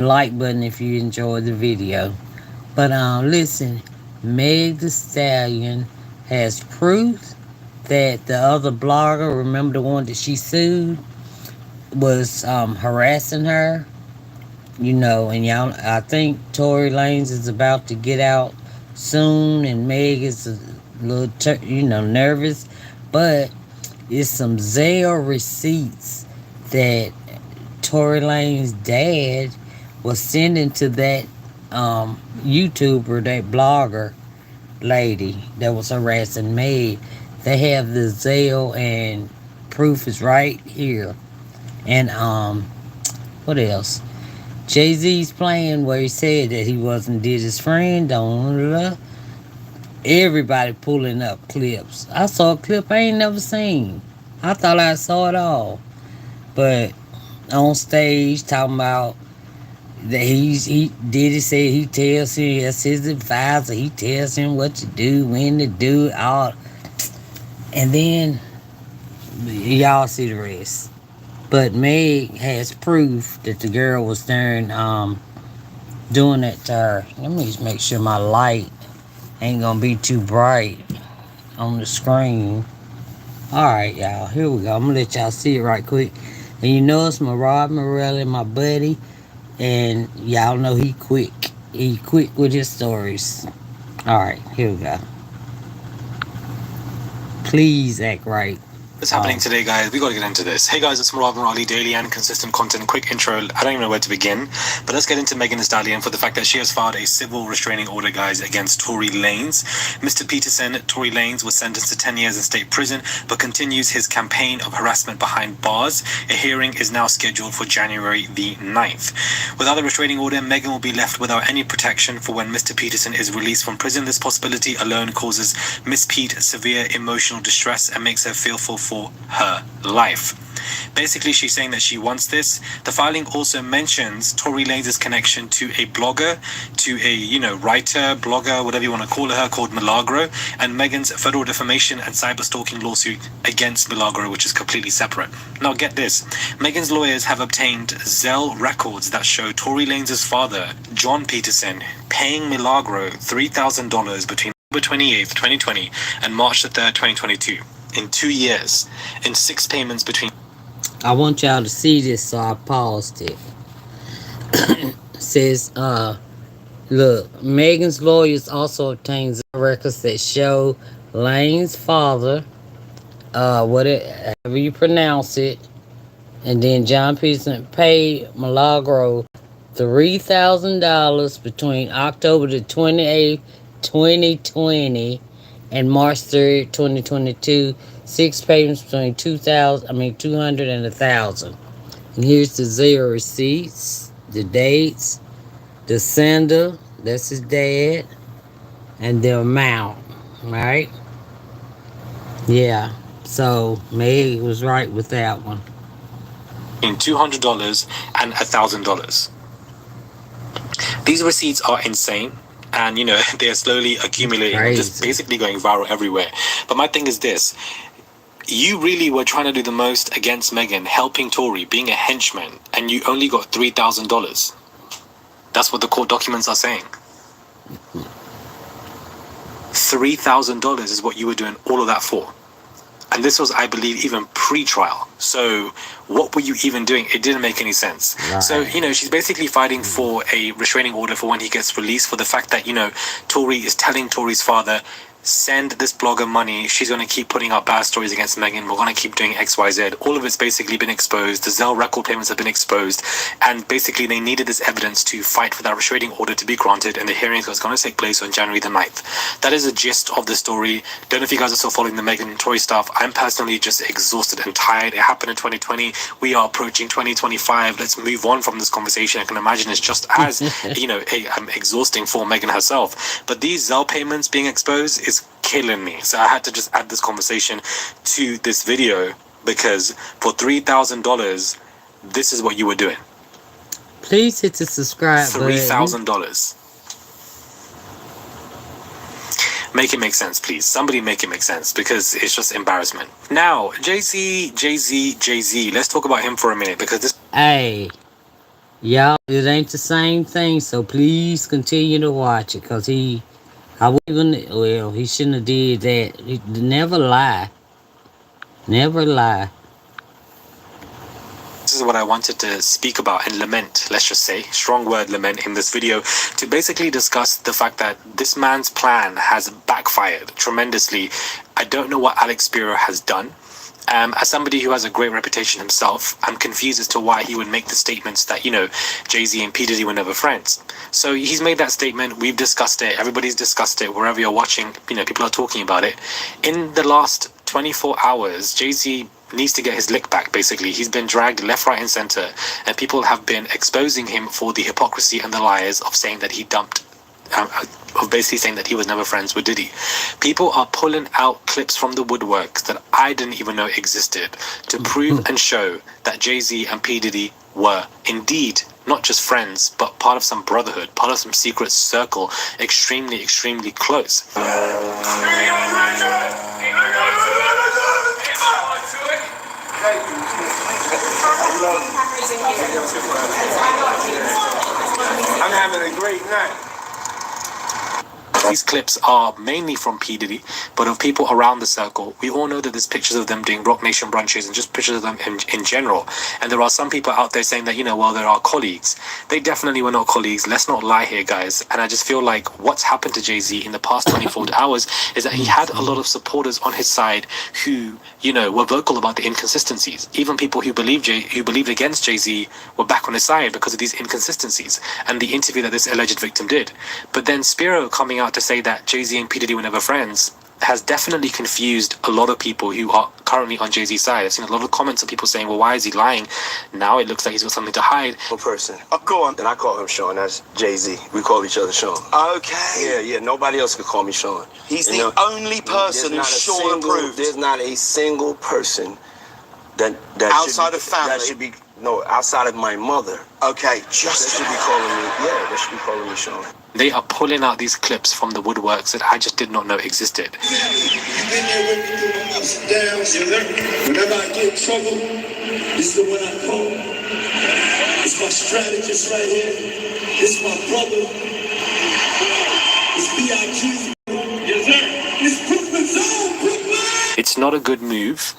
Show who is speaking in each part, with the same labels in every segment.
Speaker 1: like button if you enjoyed the video. But listen, Meg the Stallion has proof that the other blogger, remember the one that she sued, was harassing her. And y'all, I think Tory Lanez is about to get out soon, and Meg is a little, nervous. But it's some Zelle receipts that Tory Lane's dad was sending to that YouTuber, that blogger lady that was harassing Meg. They have the Zelle and proof is right here. And what else? Jay Z's playing where he said that he wasn't did his friend on. Everybody pulling up clips. I saw a clip I ain't never seen. I thought I saw it all, but on stage talking about that he did it, say he tells him as his advisor, he tells him what to do, when to do it, all, and then y'all see the rest. But Meg has proof that the girl was there doing that to her. Let me just make sure my light ain't gonna be too bright on the screen. Alright, y'all, here we go. I'm gonna let y'all see it right quick. And you know it's my Rob Morelli, my buddy, and y'all know he quick. He quick with his stories. Alright, here we go. Please act right.
Speaker 2: What's happening today, guys? We gotta get into this. Hey guys, it's Marvin Raleigh, daily and consistent content. Quick intro. I don't even know where to begin, but let's get into Megan Thee Stallion for the fact that she has filed a civil restraining order, guys, against Tory Lanez. Mr. Peterson, Tory Lanez, was sentenced to 10 years in state prison, but continues his campaign of harassment behind bars. A hearing is now scheduled for January the 9th. Without a restraining order, Megan will be left without any protection for when Mr. Peterson is released from prison. This possibility alone causes Miss Pete severe emotional distress and makes her fearful for her life. Basically, she's saying that she wants this. The filing also mentions Tory Lanez's connection to a blogger, to a, writer, blogger, whatever you want to call her, called Milagro, and Megan's federal defamation and cyber stalking lawsuit against Milagro, which is completely separate. Now, get this. Megan's lawyers have obtained Zelle records that show Tory Lanez's father, John Peterson, paying Milagro $3,000 between October 28th, 2020 and March the 3rd, 2022. In 2 years, in 6 payments between.
Speaker 1: I want y'all to see this, so I paused it. It says, look, Megan's lawyers also obtained records that show Lane's father, however you pronounce it, and then John Peterson paid Milagro $3,000 between October the 28th, 2020 and March 3rd, 2022, 6 payments between 200 and 1,000. And here's the zero receipts, the dates, the sender, that's his dad, and the amount, right? Yeah, so Meg was right with that one.
Speaker 2: In $200 and $1,000. These receipts are insane. And, they're slowly accumulating, just basically going viral everywhere. But my thing is this. You really were trying to do the most against Megan, helping Tory, being a henchman, and you only got $3,000. That's what the court documents are saying. $3,000 is what you were doing all of that for. And this was, I believe, even pre-trial. So what were you even doing? It didn't make any sense. Right. So, she's basically fighting for a restraining order for when he gets released, for the fact that, Tory is telling Tory's father, send this blogger money. She's going to keep putting out bad stories against Megan. We're going to keep doing XYZ. All of it's basically been exposed. The Zelle record payments have been exposed. And basically they needed this evidence to fight for that restraining order to be granted. And the hearing was going to take place on January the 9th. That is the gist of the story. Don't know if you guys are still following the Megan and Tory stuff. I'm personally just exhausted and tired. It happened in 2020. We are approaching 2025. Let's move on from this conversation. I can imagine it's just as, exhausting for Megan herself. But these Zelle payments being exposed is killing me. So I had to just add this conversation to this video, because for $3,000, this is what you were doing.
Speaker 1: Please hit the subscribe button.
Speaker 2: $3,000. Make it make sense, please. Somebody make it make sense, because it's just embarrassment. Now, Jay-Z. Let's talk about him for a minute, because this.
Speaker 1: Hey, Y'all, it ain't the same thing, so please continue to watch it, cause I wouldn't even, well, he shouldn't have did that. He never lie, never lie.
Speaker 2: This is what I wanted to speak about and lament, let's just say, strong word lament in this video, to basically discuss the fact that this man's plan has backfired tremendously. I don't know what Alex Spiro has done. As somebody who has a great reputation himself, I'm confused as to why he would make the statements that, Jay-Z and P. Diddy were never friends. So he's made that statement. We've discussed it. Everybody's discussed it. Wherever you're watching, people are talking about it. In the last 24 hours, Jay-Z needs to get his lick back, basically. He's been dragged left, right, and center, and people have been exposing him for the hypocrisy and the lies of saying that he dumped of basically saying that he was never friends with Diddy. People are pulling out clips from the woodworks that I didn't even know existed to prove and show that Jay-Z and P. Diddy were indeed not just friends, but part of some brotherhood, part of some secret circle, extremely, extremely close.
Speaker 3: I'm having a great night.
Speaker 2: These clips are mainly from P. Diddy, but of people around the circle. We all know that there's pictures of them doing Rock Nation brunches and just pictures of them in general. And there are some people out there saying that, well, they're our colleagues. They definitely were not colleagues. Let's not lie here, guys. And I just feel like what's happened to Jay-Z in the past 24 hours is that he had a lot of supporters on his side who, were vocal about the inconsistencies. Even people who believed against Jay-Z were back on his side because of these inconsistencies and the interview that this alleged victim did. But then Spiro coming out to say that Jay-Z and P. Diddy were never friends has definitely confused a lot of people who are currently on Jay-Z's side. I've seen a lot of comments of people saying, well, why is he lying? Now it looks like he's got something to hide.
Speaker 3: One person. Oh, go on. And I call him Sean. That's Jay-Z. We call each other Sean. Okay. Yeah. Nobody else could call me Sean. He's the only person who's Sean approved. There's not a single person that outside of family that should be outside of my mother. Okay, that should be calling me. Yeah, they should be calling me Sean.
Speaker 2: They are pulling out these clips from the woodworks that I just did not know existed.
Speaker 4: You've been there with me through my ups and downs. Whenever I get in trouble, this is the one I call. It's my strategist right here. It's my brother. It's B.I.G. Yes, sir. It's Brooklyn Zone, Brooklyn.
Speaker 2: It's not a good move.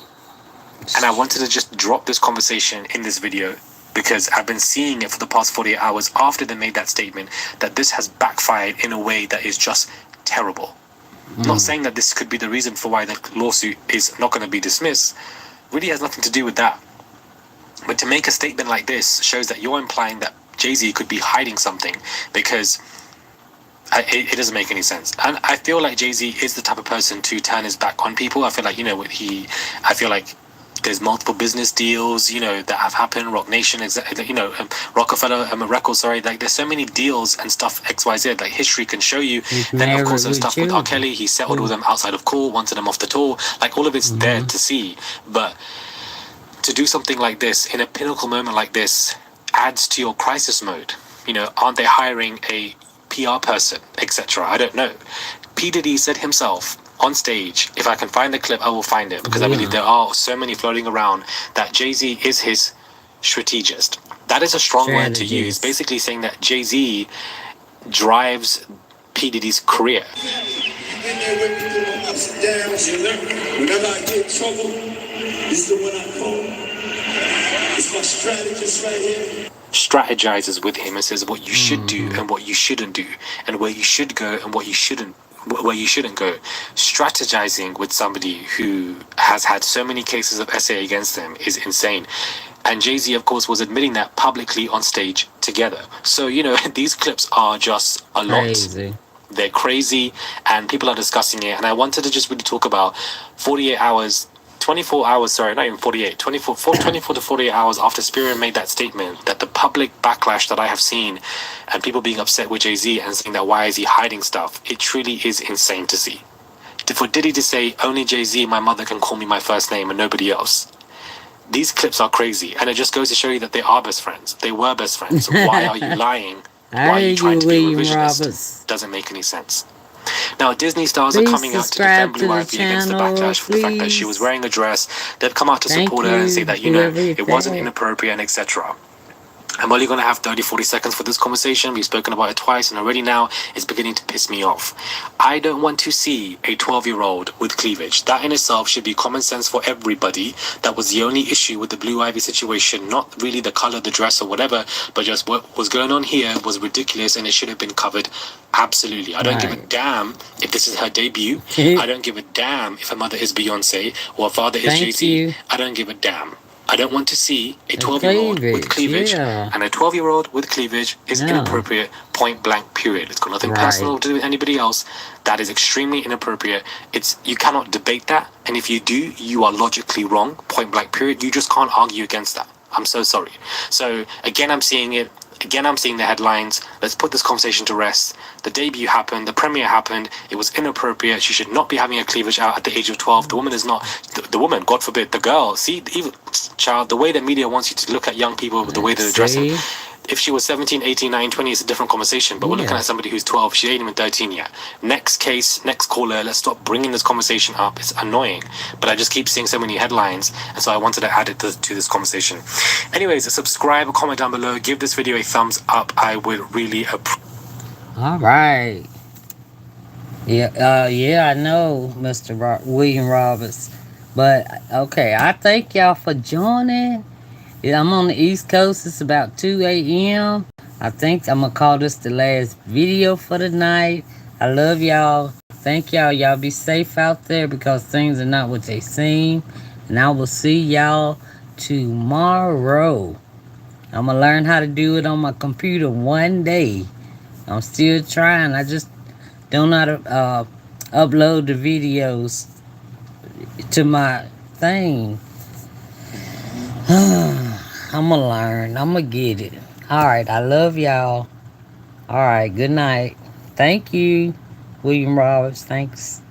Speaker 2: And I wanted to just drop this conversation in this video because I've been seeing it for the past 48 hours after they made that statement that this has backfired in a way that is just terrible. Not saying that this could be the reason for why the lawsuit is not going to be dismissed. Really has nothing to do with that. But to make a statement like this shows that you're implying that Jay-Z could be hiding something because it doesn't make any sense. And I feel like Jay-Z is the type of person to turn his back on people. I feel like, I feel like there's multiple business deals, that have happened. Rock Nation, Rockefeller Records. Sorry, like there's so many deals and stuff. XYZ, like history can show you. Then of course there's stuff with R. Kelly. He settled with them outside of court, wanted them off the tour. Like all of it's there to see. But to do something like this in a pinnacle moment like this adds to your crisis mode. Aren't they hiring a PR person, etc.? I don't know. P. Diddy said himself on stage, if I can find the clip, I will find it because I believe there are so many floating around that Jay-Z is his strategist. That is a strong word to use. Basically saying that Jay-Z drives P. Diddy's career.
Speaker 4: You've been there with me through my ups and downs. Whenever I get in trouble, this is the one I call. It's my strategist right here.
Speaker 2: Strategizes with him and says what you should do and what you shouldn't do and where you should go and what you shouldn't go. Strategizing with somebody who has had so many cases of SA against them is insane. And Jay-Z, of course, was admitting that publicly on stage together. So, these clips are just a lot.
Speaker 1: Crazy.
Speaker 2: They're crazy and people are discussing it. And I wanted to just really talk about 24 hours, sorry, not even 48, 24 to 48 hours after Spiro made that statement, that the public backlash that I have seen and people being upset with Jay-Z and saying that why is he hiding stuff, it truly is insane to see. For Diddy to say, only Jay-Z, my mother can call me my first name and nobody else. These clips are crazy and it just goes to show you that they are best friends. They were best friends. Why are you lying? Why are you trying to be revisionist? Doesn't make any sense. Now, Disney stars are coming out to defend Blue Ivy against the backlash for the fact that she was wearing a dress. They've come out to support her and say that, it wasn't inappropriate and etc. I'm only going to have 30-40 seconds for this conversation. We've spoken about it twice, and already now it's beginning to piss me off. I don't want to see a 12-year-old with cleavage. That in itself should be common sense for everybody. That was the only issue with the Blue Ivy situation, not really the color of the dress or whatever, but just what was going on here was ridiculous, and it should have been covered. Absolutely. I don't give a damn if this is her debut. I don't give a damn if her mother is Beyonce or her father is Jay-Z. I don't give a damn. I don't want to see a 12-year-old with cleavage, and a 12-year-old with cleavage is inappropriate, point blank, period. It's got nothing personal to do with anybody else. That is extremely inappropriate. You cannot debate that, and if you do, you are logically wrong, point blank, period. You just can't argue against that. I'm so sorry. So again, I'm seeing it. Again, I'm seeing the headlines. Let's put this conversation to rest. The debut happened. The premiere happened. It was inappropriate. She should not be having a cleavage out at the age of 12. The woman is not... The woman, God forbid, the girl. See, even child, the way that media wants you to look at young people with the way they're dressing... If she was 17, 18, 19, 20, it's a different conversation. But we're looking at somebody who's 12. She ain't even 13 yet. Next case, next caller. Let's stop bringing this conversation up. It's annoying. But I just keep seeing so many headlines. And so I wanted to add it to this conversation. Anyways, subscribe, comment down below. Give this video a thumbs up. I would really appreciate.
Speaker 1: All right. Yeah, I know, Mr. William Roberts. But, okay, I thank y'all for joining. I'm on the East Coast. It's about 2 a.m. I think I'm going to call this the last video for the night. I love y'all. Thank y'all. Y'all be safe out there because things are not what they seem. And I will see y'all tomorrow. I'm going to learn how to do it on my computer one day. I'm still trying. I just don't know how to upload the videos to my thing. I'm going to learn. I'm going to get it. All right. I love y'all. All right. Good night. Thank you, William Roberts. Thanks.